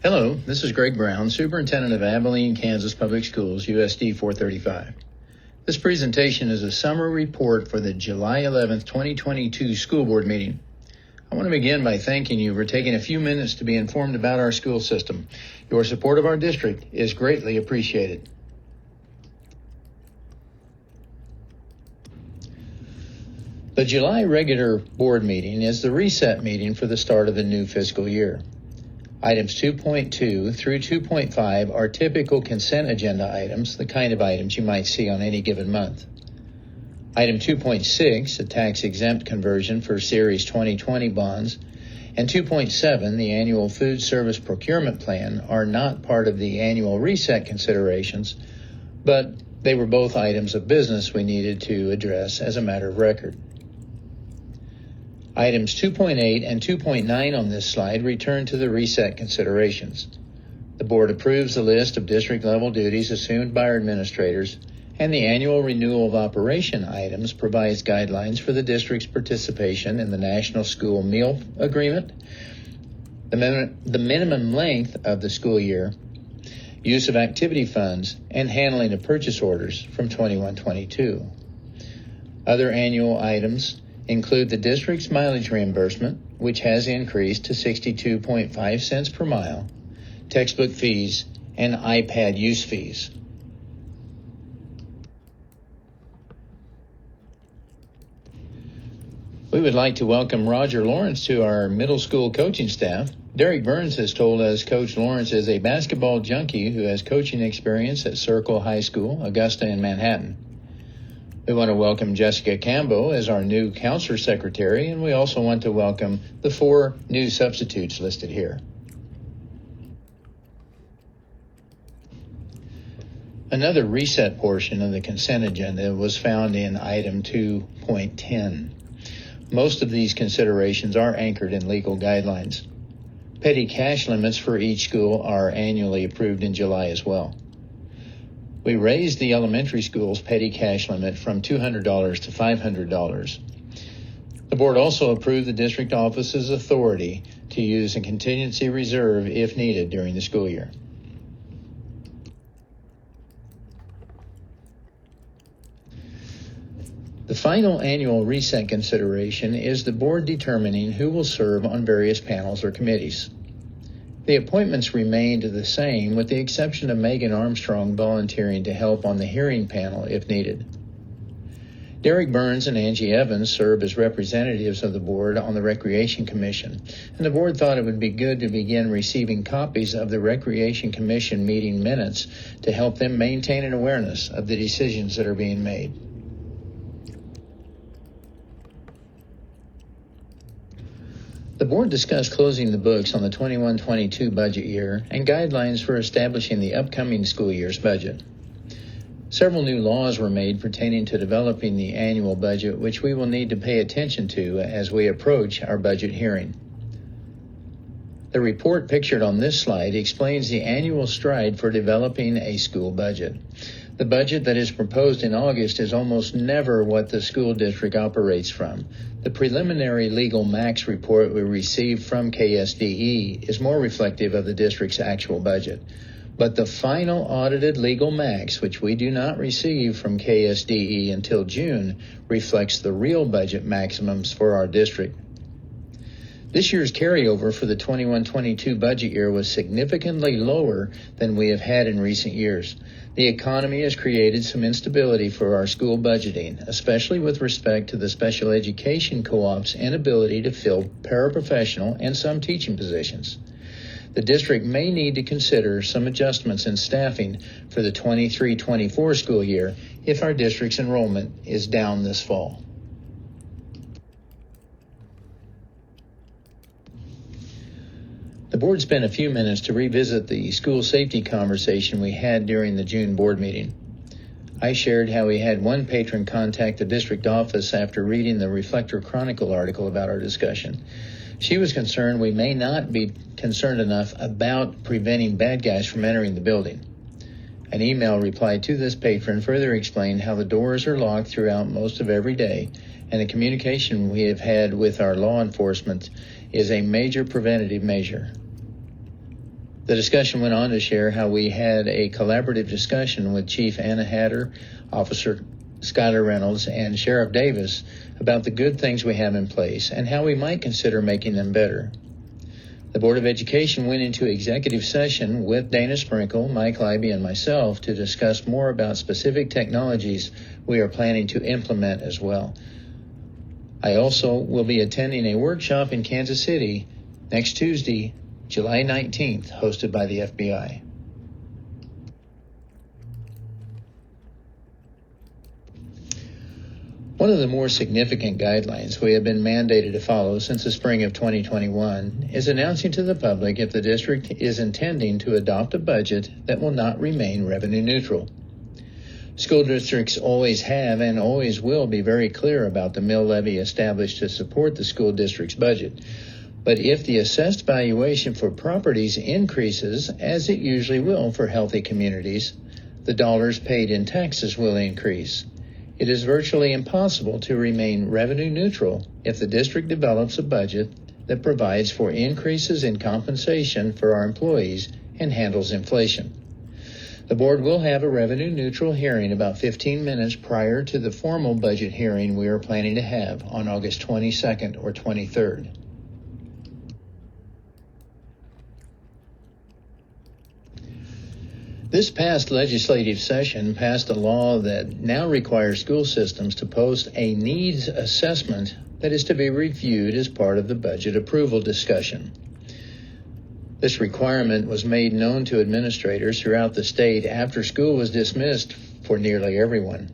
Hello, this is Greg Brown, Superintendent of Abilene, Kansas Public Schools, USD 435. This presentation is a summary report for the July 11th, 2022 school board meeting. I want to begin by thanking you for taking a few minutes to be informed about our school system. Your support of our district is greatly appreciated. The July regular board meeting is the reset meeting for the start of the new fiscal year. Items 2.2 through 2.5 are typical consent agenda items, the kind of items you might see on any given month. Item 2.6, a tax-exempt conversion for Series 2020 bonds, and 2.7, the annual food service procurement plan, are not part of the annual reset considerations, but they were both items of business we needed to address as a matter of record. Items 2.8 and 2.9 on this slide return to the reset considerations. The board approves the list of district-level duties assumed by our administrators, and the annual renewal of operation items provides guidelines for the district's participation in the National School Meal Agreement, the minimum length of the school year, use of activity funds, and handling of purchase orders from 21-22. Other annual items include the district's mileage reimbursement, which has increased to 62.5 cents per mile, textbook fees, and iPad use fees. We would like to welcome Roger Lawrence to our middle school coaching staff. Derek Burns has told us Coach Lawrence is a basketball junkie who has coaching experience at Circle High School, Augusta, and Manhattan. We want to welcome Jessica Cambo as our new counselor secretary, and we also want to welcome the 4 new substitutes listed here. Another reset portion of the consent agenda was found in item 2.10. Most of these considerations are anchored in legal guidelines. Petty cash limits for each school are annually approved in July as well. We raised the elementary school's petty cash limit from $200 to $500. The board also approved the district office's authority to use a contingency reserve if needed during the school year. The final annual reset consideration is the board determining who will serve on various panels or committees. The appointments remained the same, with the exception of Megan Armstrong volunteering to help on the hearing panel if needed. Derek Burns and Angie Evans serve as representatives of the board on the Recreation Commission, and the board thought it would be good to begin receiving copies of the Recreation Commission meeting minutes to help them maintain an awareness of the decisions that are being made. The board discussed closing the books on the 21-22 budget year and guidelines for establishing the upcoming school year's budget. Several new laws were made pertaining to developing the annual budget, which we will need to pay attention to as we approach our budget hearing. The report pictured on this slide explains the annual stride for developing a school budget. The budget that is proposed in August is almost never what the school district operates from. The preliminary legal max report we received from KSDE is more reflective of the district's actual budget. But the final audited legal max, which we do not receive from KSDE until June, reflects the real budget maximums for our district. This year's carryover for the 21-22 budget year was significantly lower than we have had in recent years. The economy has created some instability for our school budgeting, especially with respect to the special education co-op's inability to fill paraprofessional and some teaching positions. The district may need to consider some adjustments in staffing for the 23-24 school year if our district's enrollment is down this fall. The board spent a few minutes to revisit the school safety conversation we had during the June board meeting. I shared how we had one patron contact the district office after reading the Reflector Chronicle article about our discussion. She was concerned we may not be concerned enough about preventing bad guys from entering the building. An email reply to this patron further explained how the doors are locked throughout most of every day, and the communication we have had with our law enforcement is a major preventative measure. The discussion went on to share how we had a collaborative discussion with Chief Anna Hatter, Officer Skylar Reynolds, and Sheriff Davis about the good things we have in place and how we might consider making them better. The Board of Education went into executive session with Dana Sprinkle, Mike Leiby, and myself to discuss more about specific technologies we are planning to implement as well. I also will be attending a workshop in Kansas City next Tuesday, July 19th, hosted by the FBI. One of the more significant guidelines we have been mandated to follow since the spring of 2021 is announcing to the public if the district is intending to adopt a budget that will not remain revenue neutral. School districts always have and always will be very clear about the mill levy established to support the school district's budget. But if the assessed valuation for properties increases, as it usually will for healthy communities, the dollars paid in taxes will increase. It is virtually impossible to remain revenue neutral if the district develops a budget that provides for increases in compensation for our employees and handles inflation. The board will have a revenue neutral hearing about 15 minutes prior to the formal budget hearing we are planning to have on August 22nd or 23rd. This past legislative session passed a law that now requires school systems to post a needs assessment that is to be reviewed as part of the budget approval discussion. This requirement was made known to administrators throughout the state after school was dismissed for nearly everyone.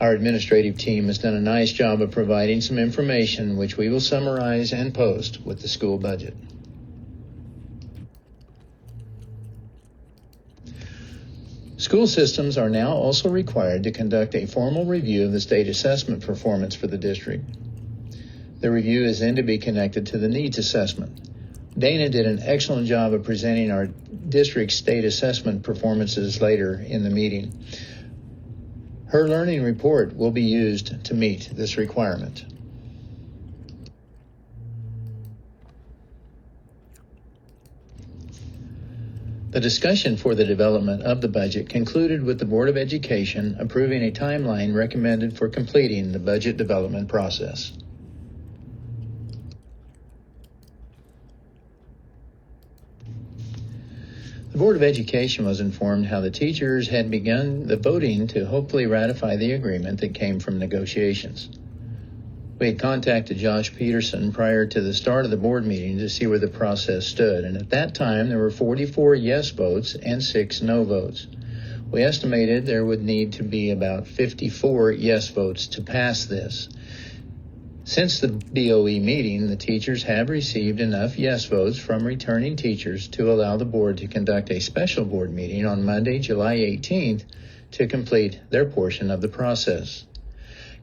Our administrative team has done a nice job of providing some information which we will summarize and post with the school budget. School systems are now also required to conduct a formal review of the state assessment performance for the district. The review is then to be connected to the needs assessment. Dana did an excellent job of presenting our district state assessment performances later in the meeting. Her learning report will be used to meet this requirement. The discussion for the development of the budget concluded with the Board of Education approving a timeline recommended for completing the budget development process. The Board of Education was informed how the teachers had begun the voting to hopefully ratify the agreement that came from negotiations. We had contacted Josh Peterson prior to the start of the board meeting to see where the process stood, and at that time there were 44 yes votes and 6 no votes. We estimated there would need to be about 54 yes votes to pass this. Since the BOE meeting, the teachers have received enough yes votes from returning teachers to allow the board to conduct a special board meeting on Monday, July 18th, to complete their portion of the process.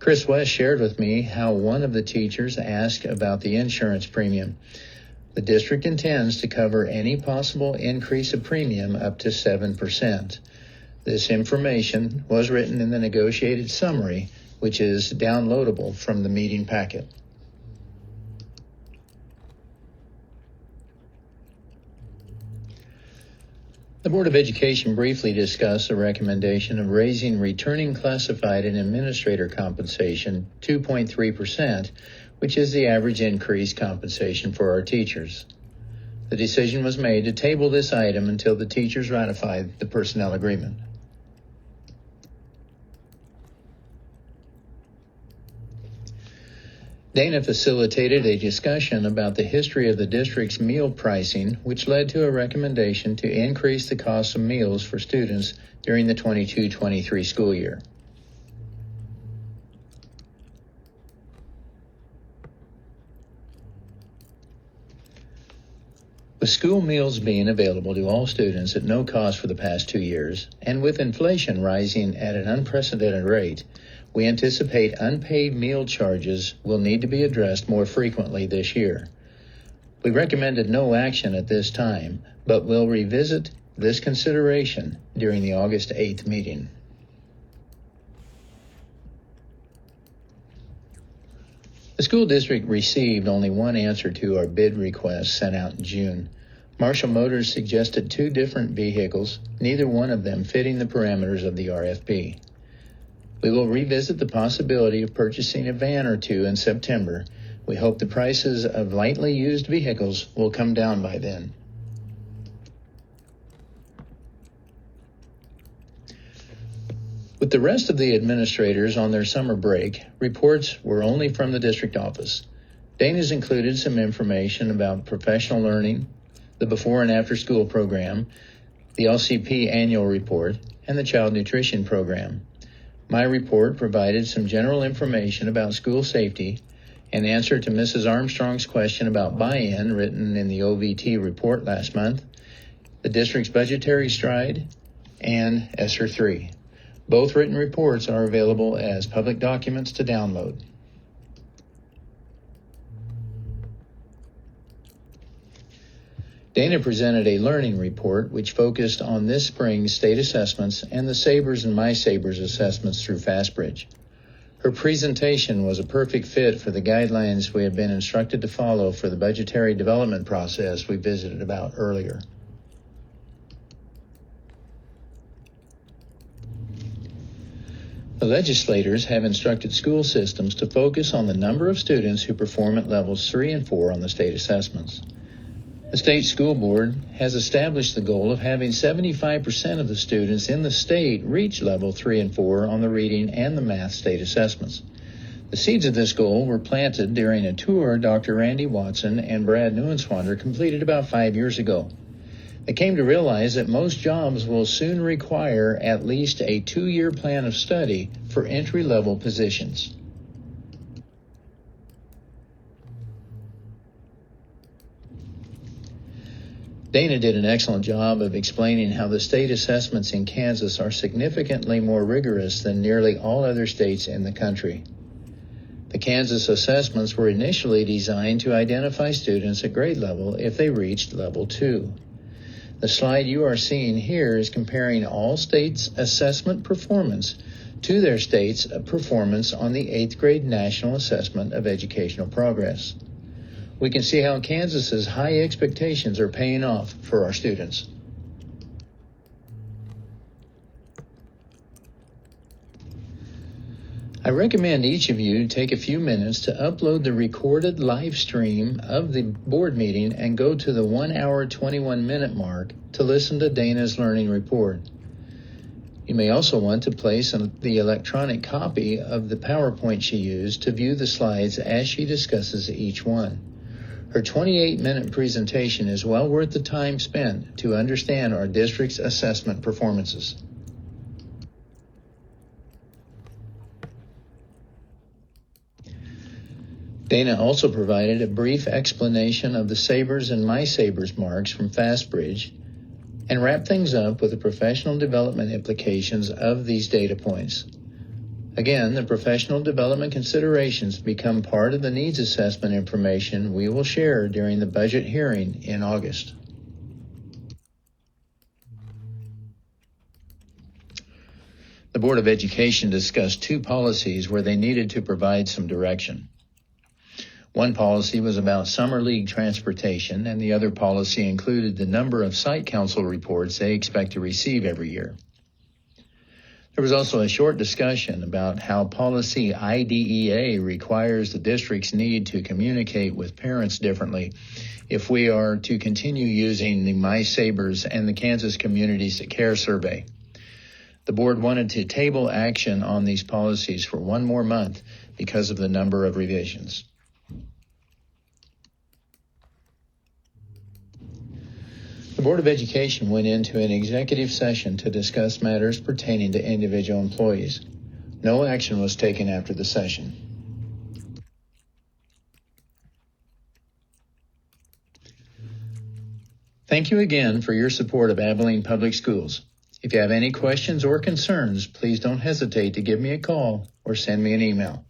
Chris West shared with me how one of the teachers asked about the insurance premium. The district intends to cover any possible increase of premium up to 7%. This information was written in the negotiated summary, which is downloadable from the meeting packet. The Board of Education briefly discussed a recommendation of raising returning classified and administrator compensation 2.3%, which is the average increase compensation for our teachers. The decision was made to table this item until the teachers ratified the personnel agreement. Dana facilitated a discussion about the history of the district's meal pricing, which led to a recommendation to increase the cost of meals for students during the 22-23 school year. With school meals being available to all students at no cost for the past 2 years, and with inflation rising at an unprecedented rate, we anticipate unpaid meal charges will need to be addressed more frequently this year. We recommended no action at this time, but will revisit this consideration during the August 8th meeting. The school district received only one answer to our bid request sent out in June. Marshall Motors suggested 2 different vehicles, neither one of them fitting the parameters of the RFP. We will revisit the possibility of purchasing a van or 2 in September. We hope the prices of lightly used vehicles will come down by then. With the rest of the administrators on their summer break, reports were only from the district office. Dana's included some information about professional learning, the before and after school program, the LCP annual report, and the child nutrition program. My report provided some general information about school safety, an answer to Mrs. Armstrong's question about buy-in written in the OVT report last month, the district's budgetary stride, and ESSER 3. Both written reports are available as public documents to download. Dana presented a learning report which focused on this spring's state assessments and the SABRS and MySABRS assessments through Fastbridge. Her presentation was a perfect fit for the guidelines we have been instructed to follow for the budgetary development process we visited about earlier. The legislators have instructed school systems to focus on the number of students who perform at levels 3 and 4 on the state assessments. The state school board has established the goal of having 75% of the students in the state reach level 3 and 4 on the reading and the math state assessments. The seeds of this goal were planted during a tour Dr. Randy Watson and Brad Neuenswander completed about 5 years ago. They came to realize that most jobs will soon require at least a 2-year plan of study for entry-level positions. Dana did an excellent job of explaining how the state assessments in Kansas are significantly more rigorous than nearly all other states in the country. The Kansas assessments were initially designed to identify students at grade level if they reached level 2. The slide you are seeing here is comparing all states' assessment performance to their state's performance on the 8th grade National Assessment of Educational Progress. We can see how Kansas's high expectations are paying off for our students. I recommend each of you take a few minutes to upload the recorded live stream of the board meeting and go to the 1 hour, 21 minute mark to listen to Dana's learning report. You may also want to place the electronic copy of the PowerPoint she used to view the slides as she discusses each one. Her 28-minute presentation is well worth the time spent to understand our district's assessment performances. Dana also provided a brief explanation of the SABRS and MySABRS marks from Fastbridge and wrapped things up with the professional development implications of these data points. Again, the professional development considerations become part of the needs assessment information we will share during the budget hearing in August. The Board of Education discussed 2 policies where they needed to provide some direction. One policy was about summer league transportation, and the other policy included the number of site council reports they expect to receive every year. There was also a short discussion about how policy IDEA requires the district's need to communicate with parents differently if we are to continue using the MySABRS and the Kansas Communities That Care survey. The board wanted to table action on these policies for 1 more month because of the number of revisions. The Board of Education went into an executive session to discuss matters pertaining to individual employees. No action was taken after the session. Thank you again for your support of Abilene Public Schools. If you have any questions or concerns, please don't hesitate to give me a call or send me an email.